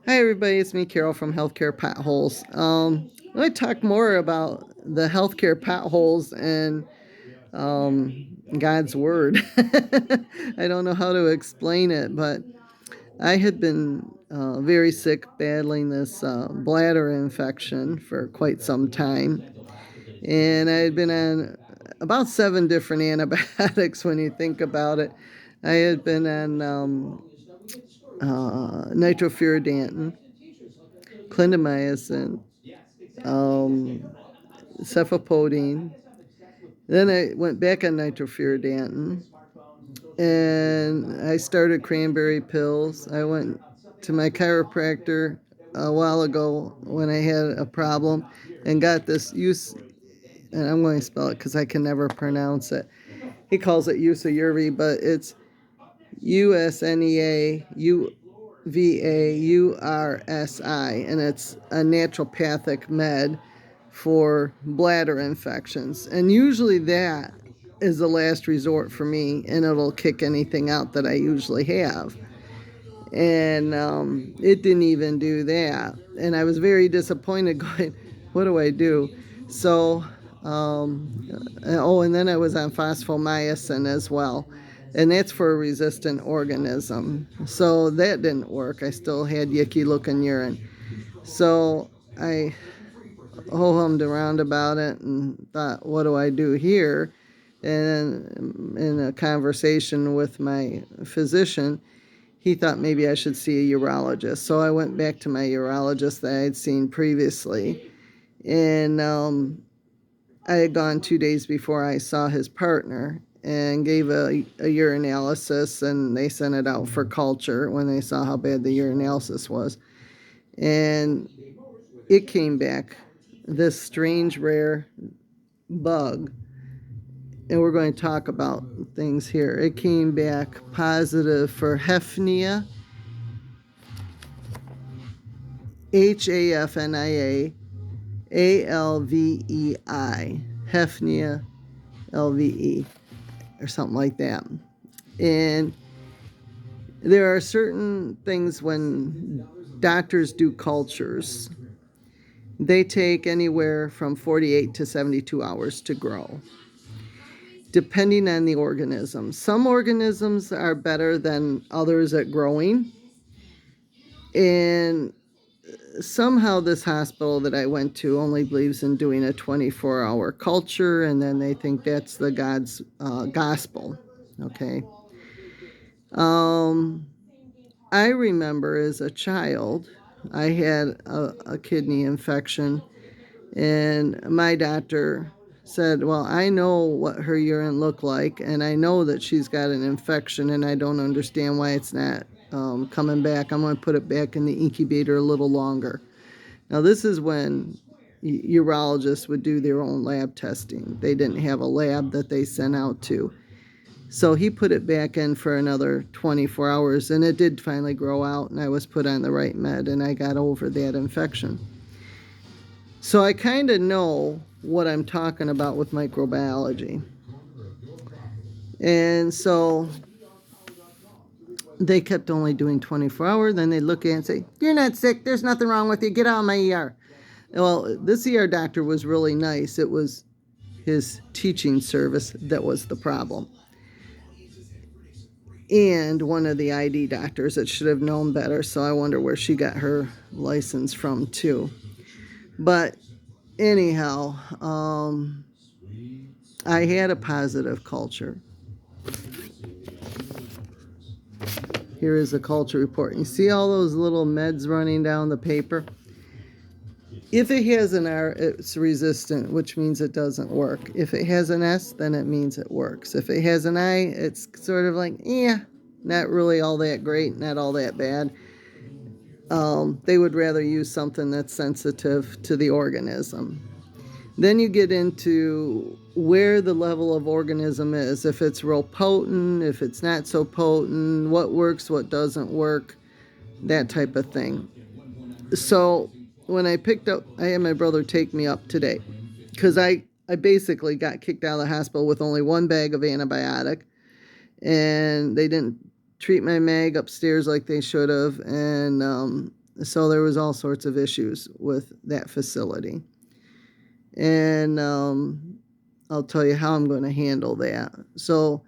Hi, everybody. It's me, Carol from Healthcare Potholes. I'm going to talk more about the healthcare potholes and God's Word. I don't know how to explain it, but I had been very sick, battling this bladder infection for quite some time. And I had been on about 7 different antibiotics when you think about it. I had been on nitrofurantoin, clindamycin, um, cefepodine. Then I went back on nitrofurantoin, and I started cranberry pills. I went to my chiropractor a while ago when I had a problem and got this use, and I'm going to spell it because I can never pronounce it. He calls it Usayurvi, but it's USNEAUVAURSI, and it's a naturopathic med for bladder infections. And usually that is the last resort for me, and it'll kick anything out that I usually have. And it didn't even do that. And I was very disappointed going, what do I do? So, and then I was on phosphomycin as well. And that's for a resistant organism. So that didn't work. I still had yucky looking urine. So I ho-hummed around about it and thought, what do I do here? And in a conversation with my physician, he thought maybe I should see a urologist. So I went back to my urologist that I had seen previously. And I had gone 2 days before I saw his partner and gave a urinalysis, and they sent it out for culture when they saw how bad the urinalysis was. And it came back, this strange rare bug, and we're going to talk about things here. It came back positive for Hafnia, Hafnia, Alvei, Hafnia LVE, or something like that. And there are certain things when doctors do cultures, they take anywhere from 48 to 72 hours to grow, depending on the organism. Some organisms are better than others at growing. And somehow this hospital that I went to only believes in doing a 24-hour culture, and then they think that's the God's gospel. Okay. I remember as a child, I had a kidney infection, and my doctor said, well, I know what her urine looked like, and I know that she's got an infection, and I don't understand why it's not coming back. I'm going to put it back in the incubator a little longer. Now, this is when urologists would do their own lab testing. They didn't have a lab that they sent out to. So he put it back in for another 24 hours, and it did finally grow out, and I was put on the right med, and I got over that infection. So I kind of know what I'm talking about with microbiology. And so they kept only doing 24 hours. Then they look at it and say, you're not sick. There's nothing wrong with you. Get out of my ER. Well, this ER doctor was really nice. It was his teaching service that was the problem. And one of the ID doctors that should have known better. So I wonder where she got her license from, too. But anyhow, I had a positive culture. Here is a culture report. You see all those little meds running down the paper? If it has an R, it's resistant, which means it doesn't work. If it has an S, then it means it works. If it has an I, it's sort of like, not really all that great, not all that bad. They would rather use something that's sensitive to the organism. Then you get into where the level of organism is. If it's real potent, if it's not so potent, what works, what doesn't work, that type of thing. So when I picked up, I had my brother take me up today because I basically got kicked out of the hospital with only one bag of antibiotic, and they didn't treat my mag upstairs like they should have, and So there was all sorts of issues with that facility. And I'll tell you how I'm going to handle that. So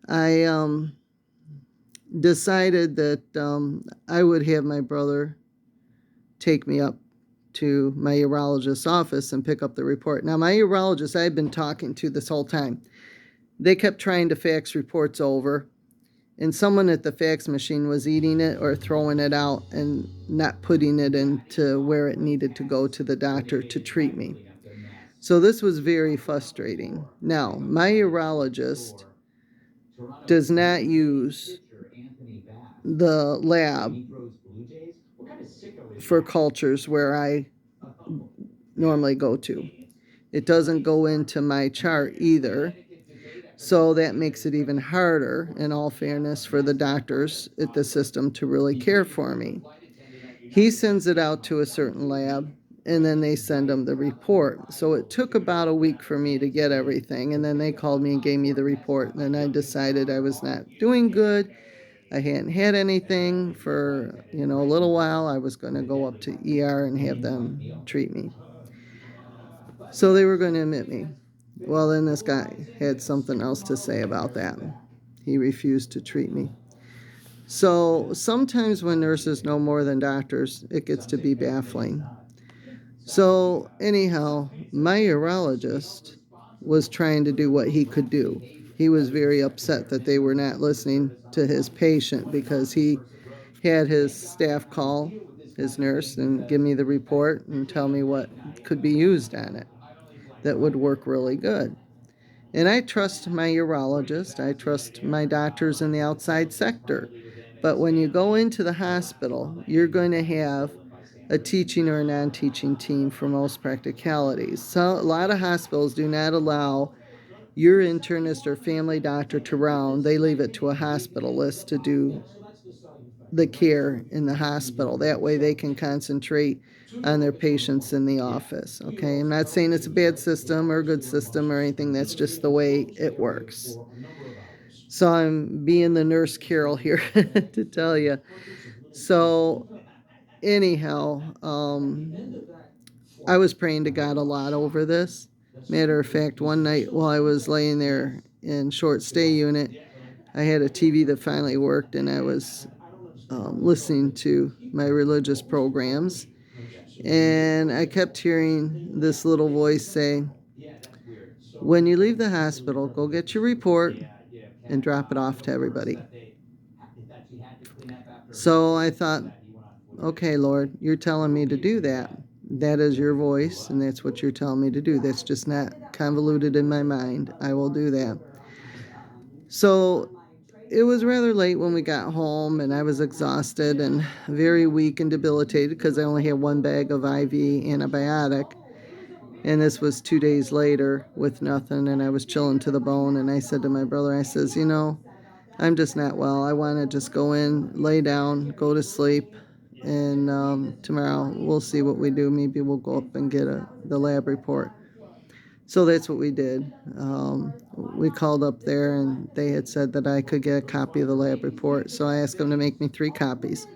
I decided that I would have my brother take me up to my urologist's office and pick up the report. Now, my urologist I had been talking to this whole time, they kept trying to fax reports over, and someone at the fax machine was eating it or throwing it out and not putting it into where it needed to go to the doctor to treat me. So this was very frustrating. Now, my urologist does not use the lab for cultures where I normally go to. It doesn't go into my chart either. So that makes it even harder, in all fairness, for the doctors at the system to really care for me. He sends it out to a certain lab, and then they send him the report. So it took about a week for me to get everything, and then they called me and gave me the report, and then I decided I was not doing good. I hadn't had anything for, a little while. I was going to go up to ER and have them treat me. So they were going to admit me. Well, then this guy had something else to say about that. He refused to treat me. So sometimes when nurses know more than doctors, it gets to be baffling. So, anyhow, my urologist was trying to do what he could do. He was very upset that they were not listening to his patient because he had his staff call his nurse and give me the report and tell me what could be used on it that would work really good. And I trust my urologist, I trust my doctors in the outside sector. But when you go into the hospital, you're going to have a teaching or a non teaching team for most practicalities. So, a lot of hospitals do not allow your internist or family doctor to round, they leave it to a hospitalist to do the care in the hospital. That way they can concentrate on their patients in the office. Okay, I'm not saying it's a bad system or a good system or anything, that's just the way it works. So I'm being the nurse Carol here to tell you. So, anyhow, I was praying to God a lot over this. Matter of fact, one night while I was laying there in short stay unit, I had a TV that finally worked, and I was listening to my religious programs, and I kept hearing this little voice say, when you leave the hospital, go get your report and drop it off to everybody. So I thought, okay, Lord, you're telling me to do that. That is your voice, and that's what you're telling me to do. That's just not convoluted in my mind. I will do that. So it was rather late when we got home, and I was exhausted and very weak and debilitated because I only had one bag of IV antibiotic. And this was 2 days later with nothing, and I was chilling to the bone. And I said to my brother, I says, I'm just not well. I want to just go in, lay down, go to sleep, and tomorrow we'll see what we do. Maybe we'll go up and get the lab report. So that's what we did. We called up there, and they had said that I could get a copy of the lab report. So I asked them to make me 3 copies.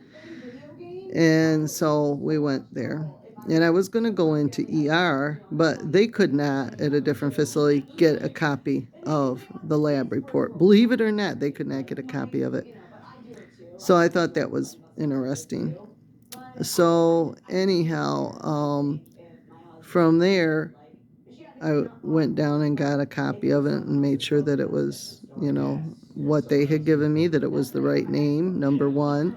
And so we went there. And I was going to go into ER, but they could not, at a different facility, get a copy of the lab report. Believe it or not, they could not get a copy of it. So I thought that was interesting. So, anyhow, from there, I went down and got a copy of it and made sure that it was, what they had given me, that it was the right name, number one,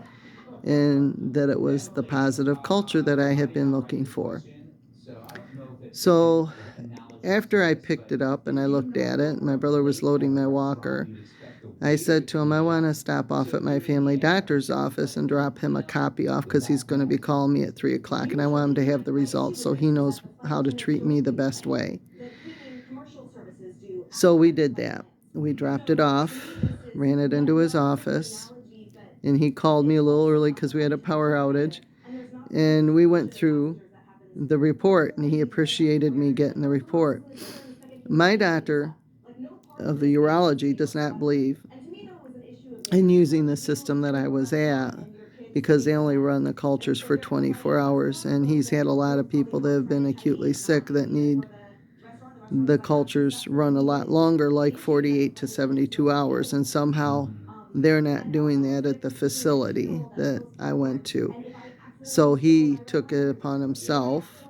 and that it was the positive culture that I had been looking for. So after I picked it up and I looked at it, my brother was loading my walker, I said to him, I want to stop off at my family doctor's office and drop him a copy off because he's going to be calling me at 3 o'clock, and I want him to have the results so he knows how to treat me the best way. So we did that. We dropped it off, ran it into his office, and he called me a little early because we had a power outage. And we went through the report, and he appreciated me getting the report. My doctor of the urology does not believe in using the system that I was at because they only run the cultures for 24 hours. And he's had a lot of people that have been acutely sick that need the cultures run a lot longer, like 48 to 72 hours. And somehow they're not doing that at the facility that I went to. So he took it upon himself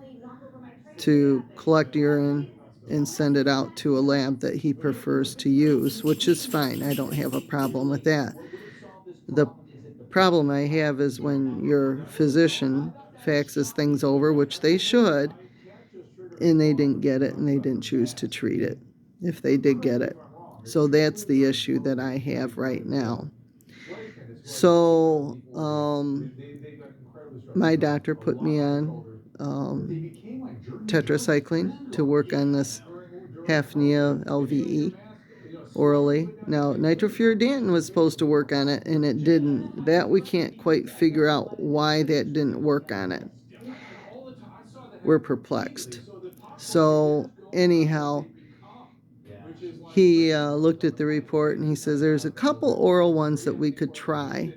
to collect urine and send it out to a lab that he prefers to use, which is fine. I don't have a problem with that. The problem I have is when your physician faxes things over, which they should, and they didn't get it and they didn't choose to treat it if they did get it. So that's the issue that I have right now. So, my doctor put me on tetracycline to work on this Hafnia LVE orally. Now, nitrofurantoin was supposed to work on it, and it didn't. That we can't quite figure out why that didn't work on it. We're perplexed. So, anyhow, he looked at the report and he says there's a couple oral ones that we could try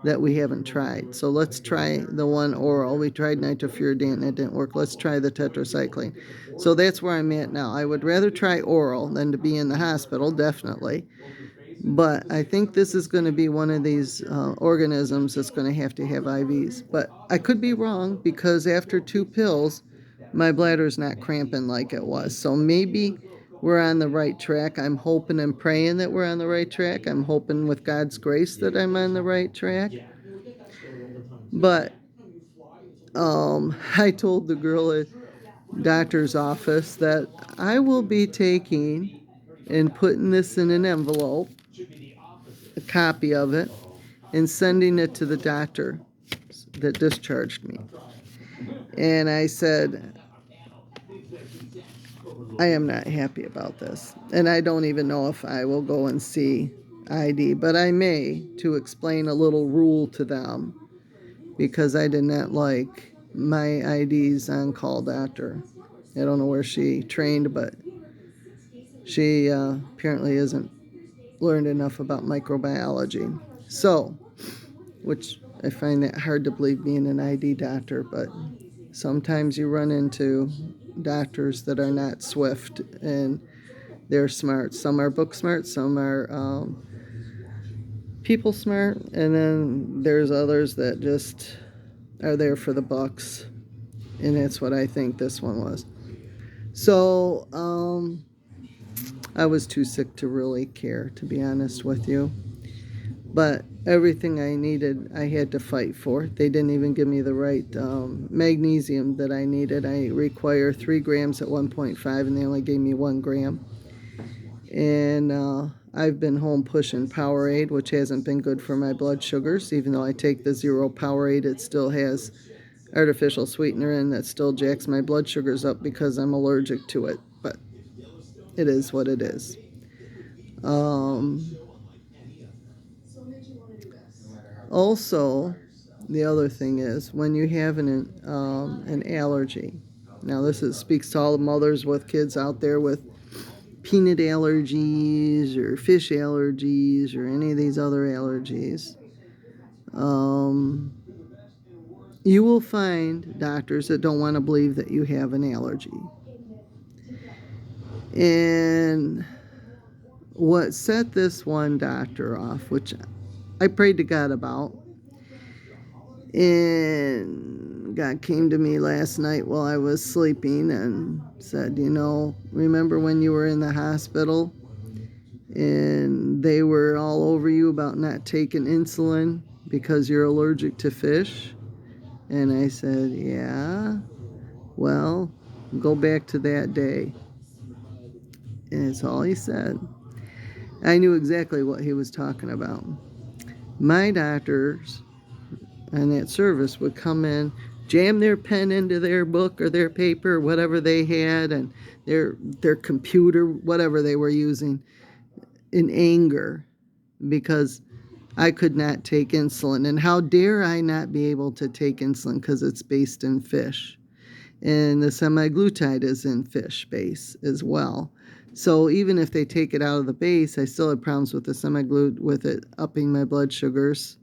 that we haven't tried. So let's try the one oral. We tried nitrofurantoin and it didn't work. Let's try the tetracycline. So that's where I'm at now. I would rather try oral than to be in the hospital, definitely. But I think this is going to be one of these organisms that's going to have IVs. But I could be wrong because after 2 pills, my bladder's not cramping like it was. So maybe we're on the right track. I'm hoping and praying that we're on the right track. I'm hoping with God's grace that I'm on the right track. But I told the girl at doctor's office that I will be taking and putting this in an envelope, a copy of it, and sending it to the doctor that discharged me. And I said, I am not happy about this. And I don't even know if I will go and see ID, but I may, to explain a little rule to them, because I did not like my ID's on-call doctor. I don't know where she trained, but she apparently isn't learned enough about microbiology. So, which I find that hard to believe being an ID doctor, but sometimes you run into doctors that are not swift and they're smart. Some are book smart, some are people smart, and then there's others that just are there for the bucks, and that's what I think this one was. So I was too sick to really care, to be honest with you. But everything I needed, I had to fight for. They didn't even give me the right magnesium that I needed. I require 3 grams at 1.5, and they only gave me 1 gram. And I've been home pushing Powerade, which hasn't been good for my blood sugars. Even though I take the zero Powerade, it still has artificial sweetener in that still jacks my blood sugars up because I'm allergic to it. But it is what it is. Also, the other thing is when you have an allergy. Now this speaks to all the mothers with kids out there with peanut allergies or fish allergies or any of these other allergies. You will find doctors that don't want to believe that you have an allergy. And what set this one doctor off, which I prayed to God about, and God came to me last night while I was sleeping and said, remember when you were in the hospital and they were all over you about not taking insulin because you're allergic to fish? And I said, yeah. Well, go back to that day. And that's all he said. I knew exactly what he was talking about. My doctors and that service would come in, jam their pen into their book or their paper or whatever they had, and their computer, whatever they were using, in anger because I could not take insulin. And how dare I not be able to take insulin because it's based in fish. And the semaglutide is in fish base as well. So even if they take it out of the base, I still have problems with the semaglutide, with it upping my blood sugars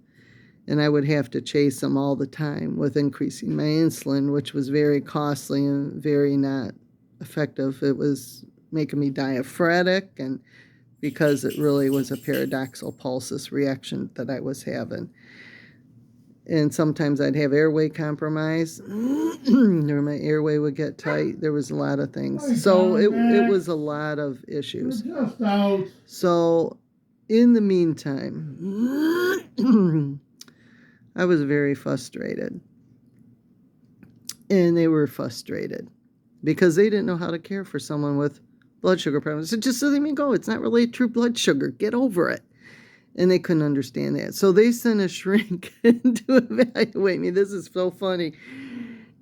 and I would have to chase them all the time with increasing my insulin, which was very costly and very not effective. It was making me diaphoretic, and because it really was a paradoxical pulsus reaction that I was having. And sometimes I'd have airway compromise, or my airway would get tight. There was a lot of things. So it was a lot of issues. So in the meantime, I was very frustrated. And they were frustrated because they didn't know how to care for someone with blood sugar problems. So just let me go. It's not really true blood sugar. Get over it. And they couldn't understand that. So they sent a shrink in to evaluate me. This is so funny.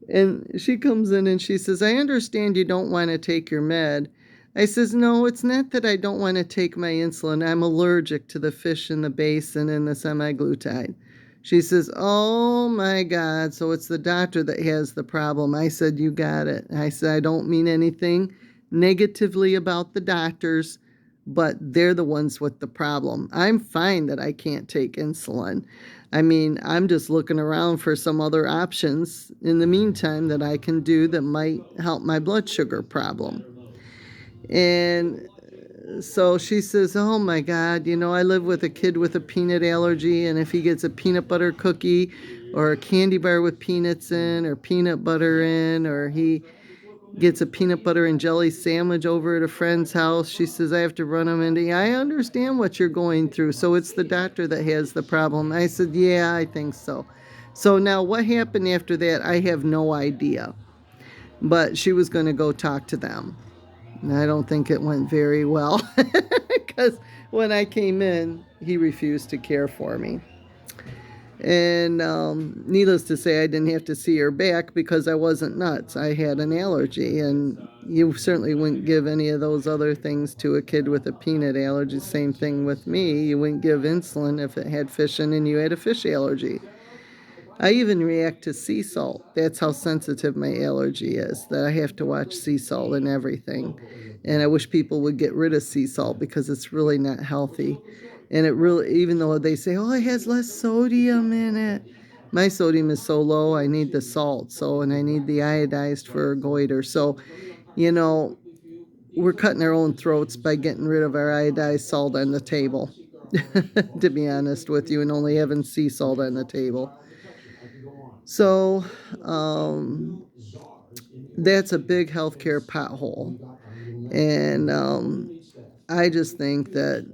And she comes in and she says, I understand you don't want to take your med. I says, no, it's not that I don't want to take my insulin. I'm allergic to the fish in the basin and the semaglutide. She says, oh my God, so it's the doctor that has the problem. I said, you got it. I said, I don't mean anything negatively about the doctors, but they're the ones with the problem. I'm fine that I can't take insulin. I mean, I'm just looking around for some other options in the meantime that I can do that might help my blood sugar problem. And so she says, oh my God, I live with a kid with a peanut allergy, and if he gets a peanut butter cookie or a candy bar with peanuts in or peanut butter in, or he gets a peanut butter and jelly sandwich over at a friend's house, she says, I have to run him into, I understand what you're going through. So it's the doctor that has the problem. I said, yeah, I think so. So now what happened after that, I have no idea. But she was going to go talk to them. And I don't think it went very well because when I came in, he refused to care for me. And needless to say, I didn't have to see her back because I wasn't nuts. I had an allergy, and you certainly wouldn't give any of those other things to a kid with a peanut allergy. Same thing with me. You wouldn't give insulin if it had fish in and you had a fish allergy. I even react to sea salt. That's how sensitive my allergy is, that I have to watch sea salt and everything. And I wish people would get rid of sea salt because it's really not healthy. And it really, even though they say, oh, it has less sodium in it, my sodium is so low, I need the salt. So, and I need the iodized for goiter. So, you know, we're cutting our own throats by getting rid of our iodized salt on the table, to be honest with you, and only having sea salt on the table. So, that's a big healthcare pothole. And I just think that,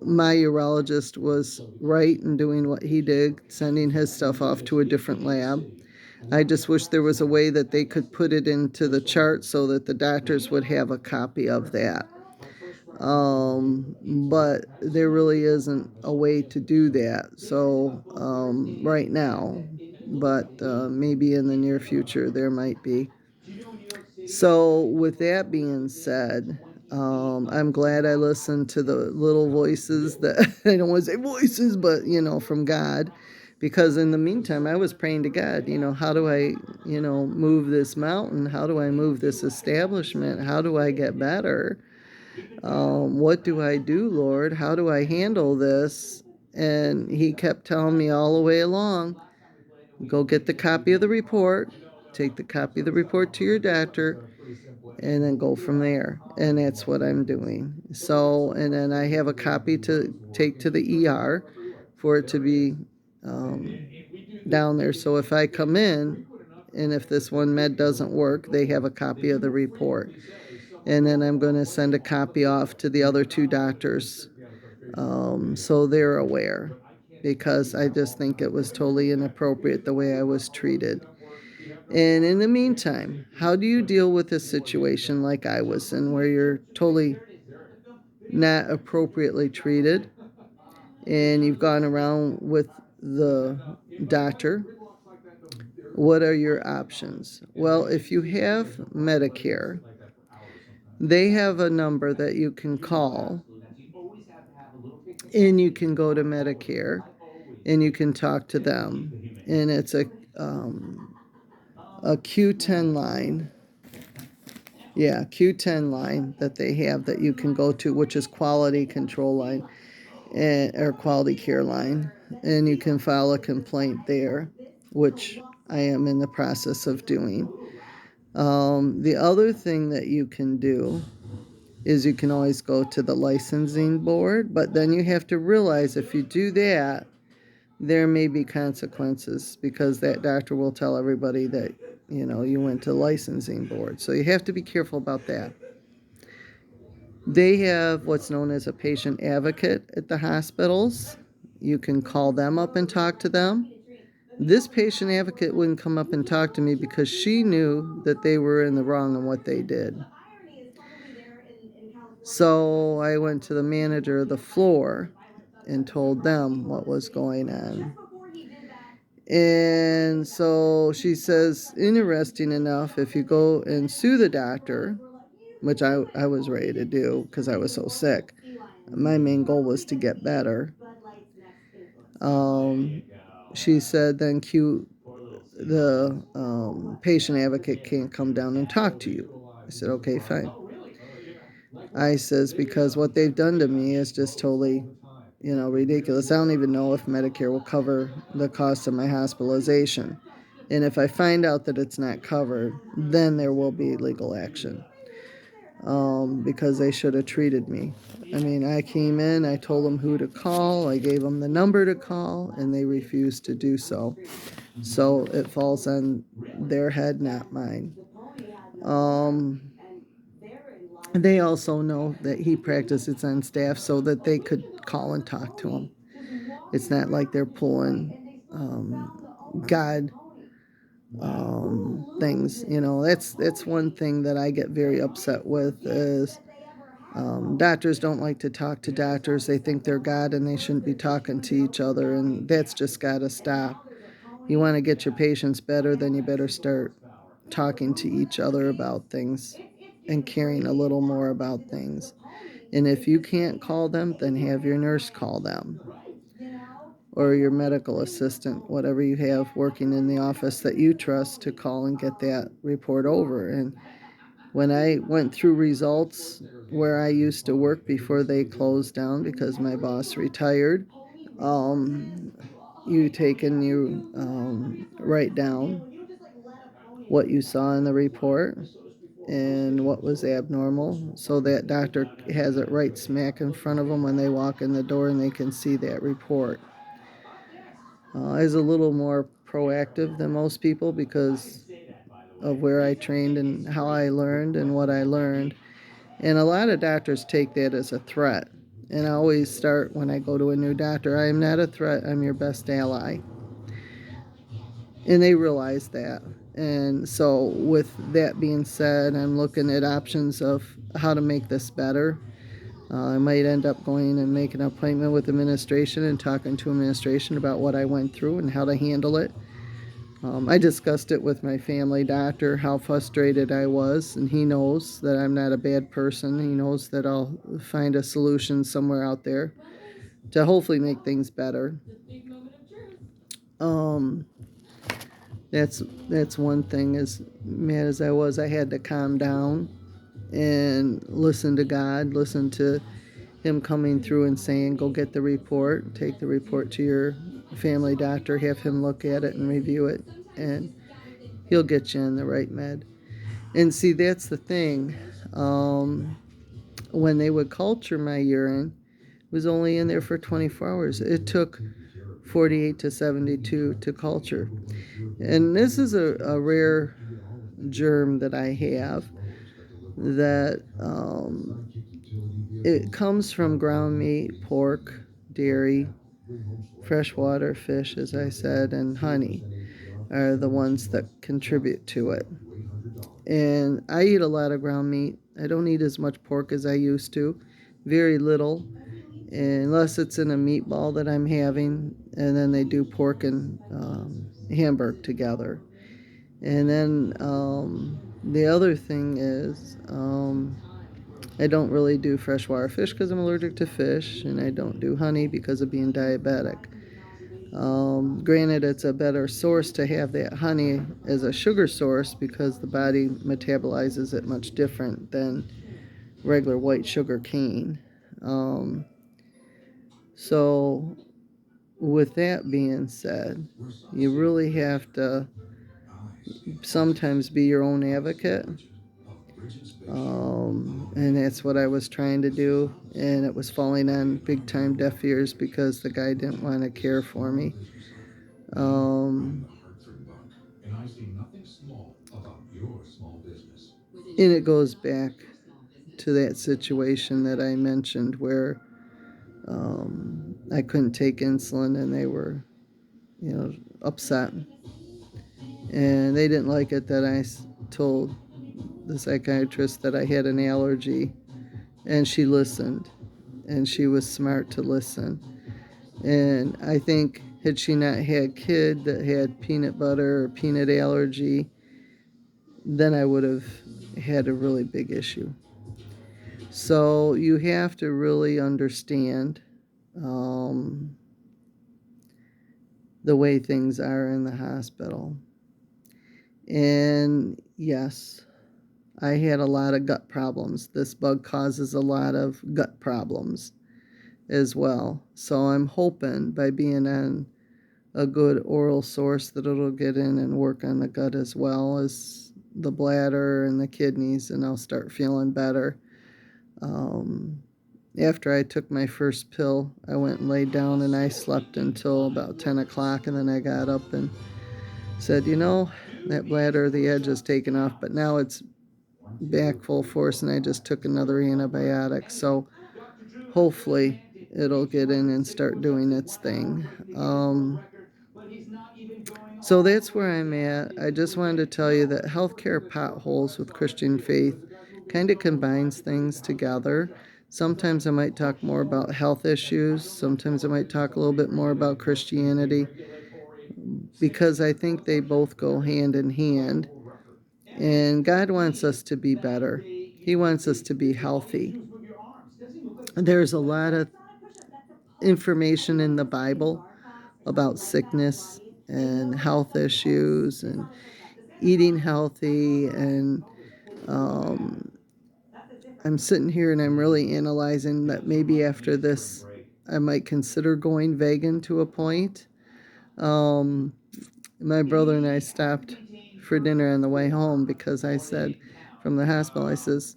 my urologist was right in doing what he did, sending his stuff off to a different lab. I just wish there was a way that they could put it into the chart so that the doctors would have a copy of that. But there really isn't a way to do that. So, right now, but maybe in the near future there might be. So, with that being said, I'm glad I listened to the little voices that I don't want to say voices, but from God. Because in the meantime, I was praying to God, how do I, move this mountain? How do I move this establishment? How do I get better? What do I do, Lord? How do I handle this? And he kept telling me all the way along, go get the copy of the report, take the copy of the report to your doctor, and then go from there. And that's what I'm doing. So, and then I have a copy to take to the ER for it to be down there. So if I come in and if this one med doesn't work, they have a copy of the report. And then I'm going to send a copy off to the other two doctors, so they're aware, because I just think it was totally inappropriate the way I was treated. And in the meantime, how do you deal with a situation like I was in, where you're totally not appropriately treated and you've gone around with the doctor? What are your options? Well, if you have Medicare, they have a number that you can call, and you can go to Medicare and you can talk to them. And it's a Q10 line. Yeah, Q10 line that they have that you can go to, which is quality control line, or quality care line. and you can file a complaint there, which I am in the process of doing. The other thing that you can do is you can always go to the licensing board, but then you have to realize if you do that, there may be consequences because that doctor will tell everybody that, you went to licensing board. So you have to be careful about that. They have what's known as a patient advocate at the hospitals. You can call them up and talk to them. This patient advocate wouldn't come up and talk to me because she knew that they were in the wrong on what they did. So I went to the manager of the floor and told them what was going on. And so she says, interesting enough, if you go and sue the doctor, which I was ready to do because I was so sick, my main goal was to get better. Um, she said, then the patient advocate can't come down and talk to you. I said, okay, fine. I says, because what they've done to me is just totally, ridiculous. I don't even know if Medicare will cover the cost of my hospitalization. And if I find out that it's not covered, then there will be legal action. Because they should have treated me. I mean, I came in, I told them who to call, I gave them the number to call, and they refused to do so. So it falls on their head, not mine. Um, they also know that he practices on staff so that they could call and talk to him. It's not like they're pulling God things. That's one thing that I get very upset with is doctors don't like to talk to doctors. They think they're God and they shouldn't be talking to each other, and that's just got to stop. You want to get your patients better, then you better start talking to each other about things and caring a little more about things. And if you can't call them, then have your nurse call them or your medical assistant, whatever you have working in the office that you trust, to call and get that report over. And when I went through results where I used to work before they closed down because my boss retired, you take and you write down what you saw in the report and what was abnormal, so that doctor has it right smack in front of them when they walk in the door and they can see that report. I was a little more proactive than most people because of where I trained and how I learned and what I learned. And a lot of doctors take that as a threat. And I always start when I go to a new doctor, I am not a threat, I'm your best ally. And they realize that. And so, with that being said, I'm looking at options of how to make this better. I might end up going and making an appointment with administration and talking to administration about what I went through and how to handle it. I discussed it with my family doctor, how frustrated I was, and he knows that I'm not a bad person. He knows that I'll find a solution somewhere out there to hopefully make things better. Um, that's one thing. As mad as I was, I had to calm down and listen to God, listen to him coming through and saying, go get the report, take the report to your family doctor, have him look at it and review it, and he'll get you in the right med. And see, that's the thing. When they would culture my urine, it was only in there for 24 hours. It took 48 to 72 to culture. And this is a rare germ that I have that it comes from ground meat, pork, dairy, freshwater fish, as I said, and honey are the ones that contribute to it. And I eat a lot of ground meat. I don't eat as much pork as I used to, very little, unless it's in a meatball that I'm having. And then they do pork and hamburg together. And then the other thing is I don't really do freshwater fish because I'm allergic to fish, and I don't do honey because of being diabetic. Granted, it's a better source to have that honey as a sugar source because the body metabolizes it much different than regular white sugar cane. So with that being said, you really have to sometimes be your own advocate. And that's what I was trying to do. And it was falling on big time deaf ears because the guy didn't want to care for me. Um, and it goes back to that situation that I mentioned where I couldn't take insulin and they were, upset. And they didn't like it that I told the psychiatrist that I had an allergy. And she listened. And she was smart to listen. And I think had she not had kid that had peanut butter or peanut allergy, then I would have had a really big issue. So you have to really understand um, the way things are in the hospital. And yes, I had a lot of gut problems. This bug causes a lot of gut problems as well. So I'm hoping by being on a good oral source that it'll get in and work on the gut as well as the bladder and the kidneys, and I'll start feeling better. Um, After I took my first pill, I went and laid down and I slept until about 10 o'clock, and then I got up and said, that bladder, the edge is taken off, but now it's back full force, and I just took another antibiotic. So hopefully it'll get in and start doing its thing. So that's where I'm at. I just wanted to tell you that healthcare potholes with Christian faith kind of combines things together. Sometimes I might talk more about health issues. Sometimes I might talk a little bit more about Christianity because I think they both go hand in hand. And God wants us to be better. He wants us to be healthy. There's a lot of information in the Bible about sickness and health issues and eating healthy. And um, I'm sitting here and I'm really analyzing that maybe after this I might consider going vegan to a point. Um, my brother and I stopped for dinner on the way home because I said from the hospital, I says,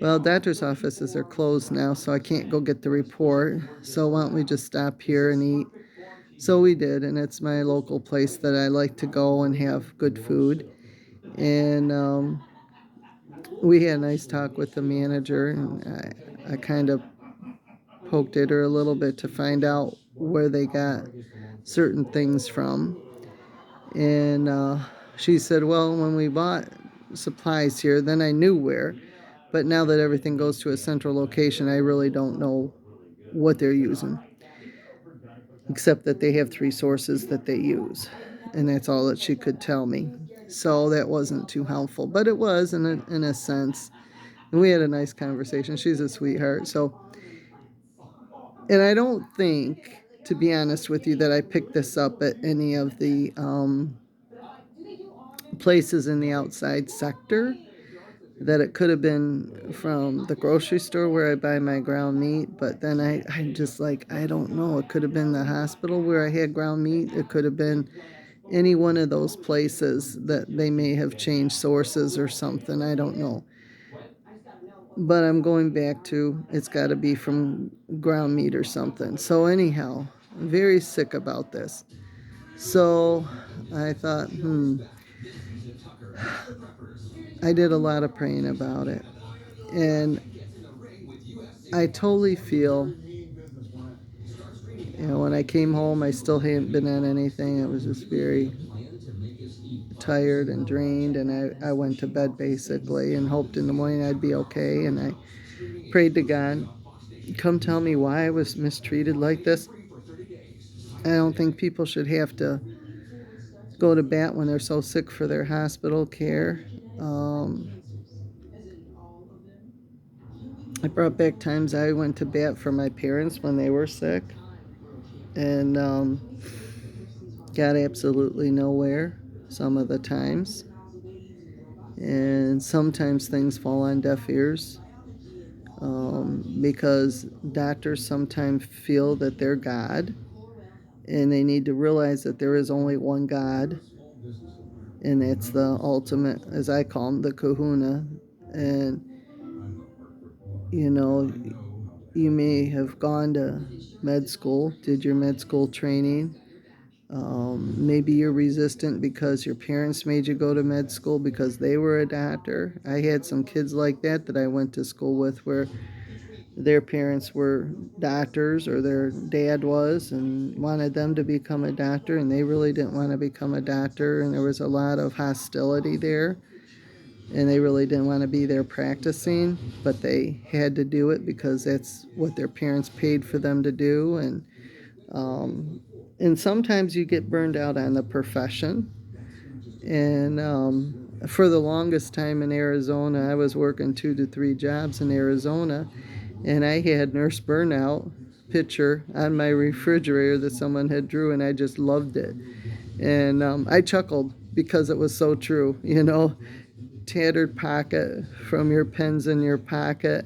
well, doctor's offices are closed now, so I can't go get the report. So why don't we just stop here and eat? So we did, and it's my local place that I like to go and have good food. And we had a nice talk with the manager, and I kind of poked at her a little bit to find out where they got certain things from. And she said, well, when we bought supplies here, then I knew where. But now that everything goes to a central location, I really don't know what they're using, except that they have 3 sources that they use. And that's all that she could tell me. So that wasn't too helpful, but it was in a sense. And we had a nice conversation. She's a sweetheart. So, and I don't think, to be honest with you, that I picked this up at any of the places in the outside sector, that it could have been from the grocery store where I buy my ground meat. But then I'm just like, I don't know. It could have been the hospital where I had ground meat. It could have been any one of those places that they may have changed sources or something. I don't know. But I'm going back to it's got to be from ground meat or something. So, anyhow, I'm very sick about this. So I thought, I did a lot of praying about it. And I totally feel, when I came home, I still hadn't been on anything. I was just very tired and drained, and I went to bed basically and hoped in the morning I'd be okay. And I prayed to God, come tell me why I was mistreated like this. I don't think people should have to go to bat when they're so sick for their hospital care. Um, I brought back times I went to bat for my parents when they were sick, and got absolutely nowhere some of the times. And sometimes things fall on deaf ears, because doctors sometimes feel that they're God. and they need to realize that there is only one God, and it's the ultimate, as I call him, the kahuna. And, you know, you may have gone to med school, did your med school training. Maybe you're resistant because your parents made you go to med school because they were a doctor. I had some kids like that that I went to school with where their parents were doctors or their dad was and wanted them to become a doctor, and they really didn't want to become a doctor, and there was a lot of hostility there, and they really didn't want to be there practicing, but they had to do it because that's what their parents paid for them to do. Um, and sometimes you get burned out on the profession. And for the longest time in Arizona, I was working 2 to 3 jobs in Arizona, and I had nurse burnout picture on my refrigerator that someone had drew, and I just loved it. And I chuckled because it was so true, you know. Tattered pocket from your pens in your pocket,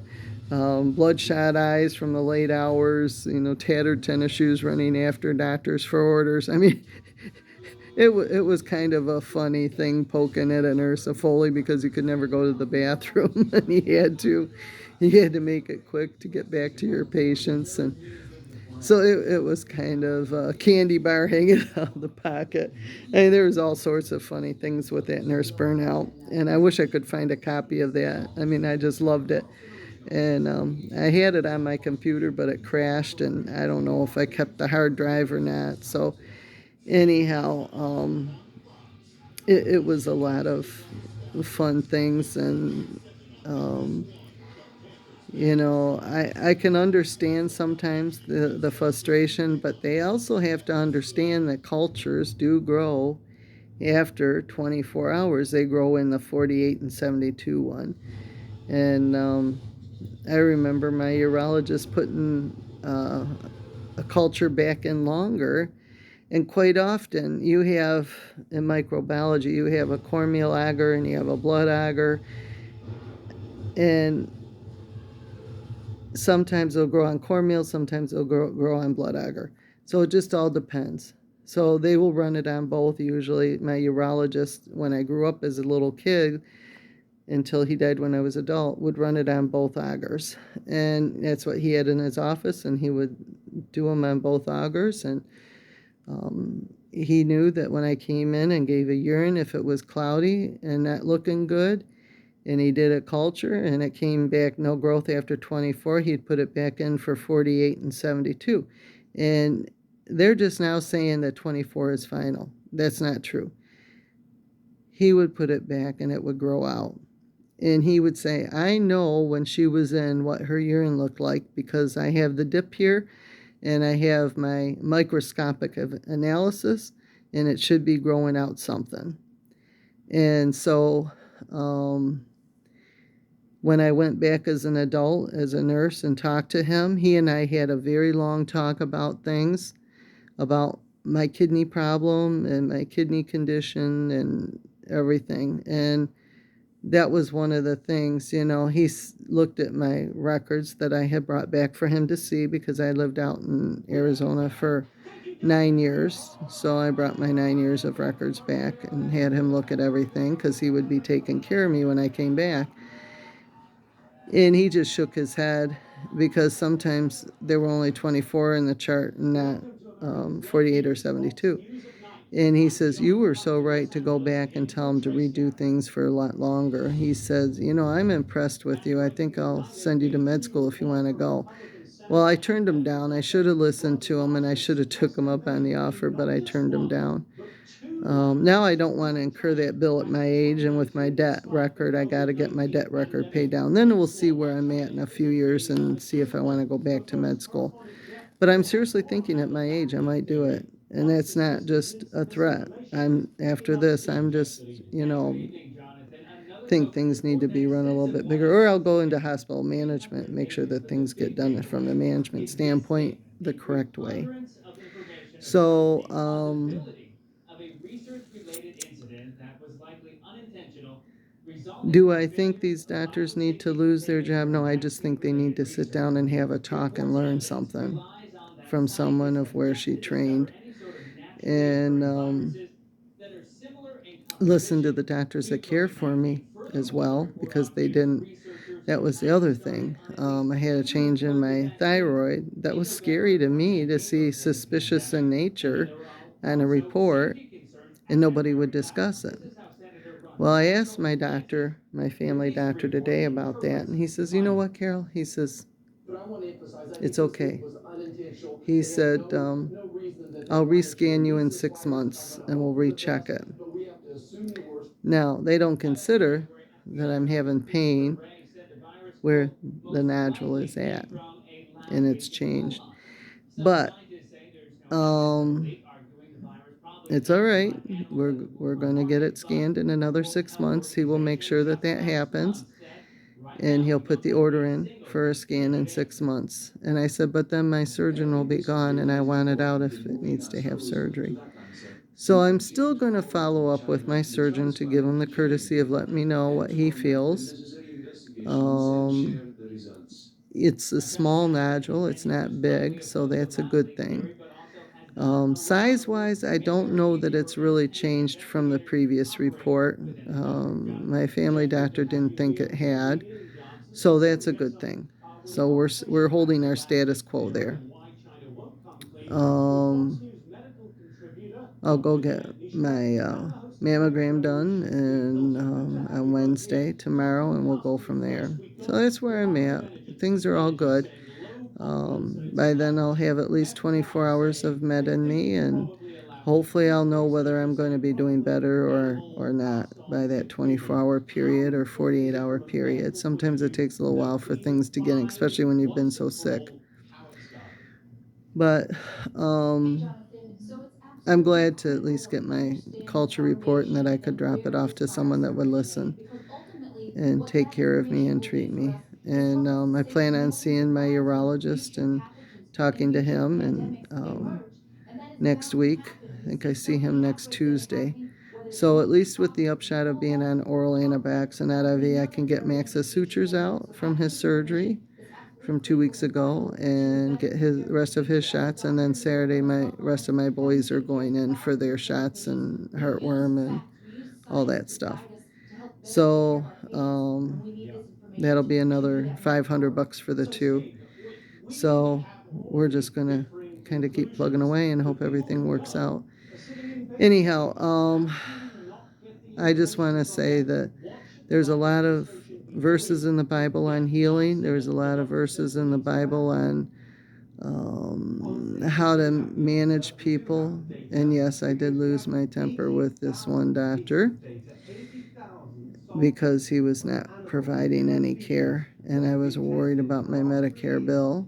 bloodshot eyes from the late hours, you know, tattered tennis shoes running after doctors for orders. I mean, it was kind of a funny thing poking at a nurse of Foley because he could never go to the bathroom and he had to make it quick to get back to your patients. And so it was kind of a candy bar hanging out of the pocket. And there was all sorts of funny things with that nurse burnout. And I wish I could find a copy of that. I mean, I just loved it. And I had it on my computer, but it crashed, and I don't know if I kept the hard drive or not. So anyhow, it was a lot of fun things, and um, I can understand sometimes the frustration, but they also have to understand that cultures do grow after 24 hours. They grow in the 48 and 72 one. And I remember my urologist putting a culture back in longer. And quite often, you have in microbiology, you have a cornmeal agar and you have a blood agar, and sometimes they'll grow on cornmeal, sometimes they'll grow on blood agar. So it just all depends. So they will run it on both. Usually, my urologist, when I grew up as a little kid, until he died when I was adult, would run it on both agars, and that's what he had in his office, and he would do them on both agars. And he knew that when I came in and gave a urine, if it was cloudy and not looking good, and he did a culture and it came back no growth after 24, he'd put it back in for 48 and 72. And they're just now saying that 24 is final. That's not true. He would put it back and it would grow out. And he would say, I know when she was in what her urine looked like because I have the dip here and I have my microscopic analysis, and it should be growing out something. And so when I went back as an adult, as a nurse, and talked to him, he and I had a very long talk about things, about my kidney problem and my kidney condition and everything. And that was one of the things, he looked at my records that I had brought back for him to see because I lived out in Arizona for 9 years. So I brought my 9 years of records back and had him look at everything because he would be taking care of me when I came back. And he just shook his head because sometimes there were only 24 in the chart and not 48 or 72. And he says, you were so right to go back and tell him to redo things for a lot longer. He says, I'm impressed with you. I think I'll send you to med school if you want to go. Well, I turned him down. I should have listened to him and I should have took him up on the offer, but I turned him down. Now I don't want to incur that bill at my age, and with my debt record, I got to get my debt record paid down. Then we'll see where I'm at in a few years and see if I want to go back to med school. But I'm seriously thinking at my age I might do it. And that's not just a threat. After this, I'm just, think things need to be run a little bit bigger. Or I'll go into hospital management and make sure that things get done from a management standpoint the correct way. So, do I think these doctors need to lose their job? No, I just think they need to sit down and have a talk and learn something from someone of where she trained. and listen to the doctors that care for me as well, because they didn't. That was the other thing. I had a change in my thyroid. That was scary to me to see suspicious in nature on a report, and nobody would discuss it. Well, I asked my doctor, my family doctor today about that, and he says, "You know what, Carol?" He says, "It's okay." He said, "I'll rescan you in 6 months and we'll recheck it." Now, they don't consider that I'm having pain where the nodule is at, and it's changed. But um, it's all right. We're going to get it scanned in another 6 months. He will make sure that that happens, and he'll put the order in for a scan in 6 months. And I said, but then my surgeon will be gone, and I want it out if it needs to have surgery. So I'm still going to follow up with my surgeon to give him the courtesy of letting me know what he feels. Um, it's a small nodule, it's not big, so that's a good thing. Size wise, I don't know that it's really changed from the previous report. My family doctor didn't think it had, so that's a good thing. So we're holding our status quo there. Um, I'll go get my mammogram done and on Wednesday tomorrow, and we'll go from there. So that's where I'm at. Things are all good. By then, I'll have at least 24 hours of med in me, and hopefully, I'll know whether I'm going to be doing better or not by that 24-hour period or 48-hour period. Sometimes it takes a little while for things to get in, especially when you've been so sick. But um, I'm glad to at least get my culture report and that I could drop it off to someone that would listen and take care of me and treat me. And I plan on seeing my urologist and talking to him and next week. I think I see him next Tuesday. So at least with the upshot of being on oral antibiotics and IV, I can get Max's sutures out from his surgery from 2 weeks ago and get his rest of his shots. And then Saturday, my rest of my boys are going in for their shots and heartworm and all that stuff. So that'll be another $500 for the two. So we're just gonna kind of keep plugging away and hope everything works out. Anyhow, I just want to say that there's a lot of verses in the Bible on healing. There's a lot of verses in the Bible on how to manage people. And yes, I did lose my temper with this one doctor because he was not providing any care, and I was worried about my Medicare bill.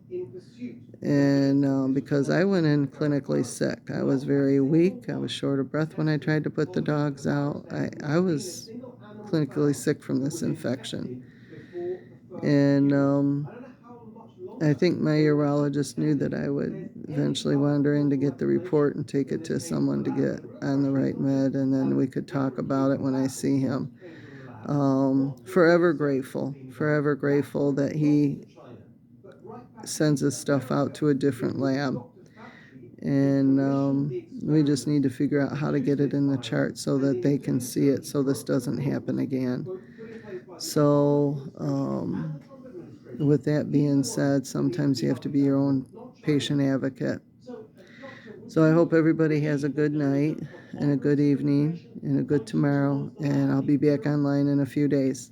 And because I went in clinically sick, I was very weak. I was short of breath when I tried to put the dogs out. I was clinically sick from this infection. And I think my urologist knew that I would eventually wander in to get the report and take it to someone to get on the right med, and then we could talk about it when I see him. Forever grateful that he sends his stuff out to a different lab. And we just need to figure out how to get it in the chart so that they can see it so this doesn't happen again. So, with that being said, sometimes you have to be your own patient advocate. So I hope everybody has a good night and a good evening and a good tomorrow, and I'll be back online in a few days.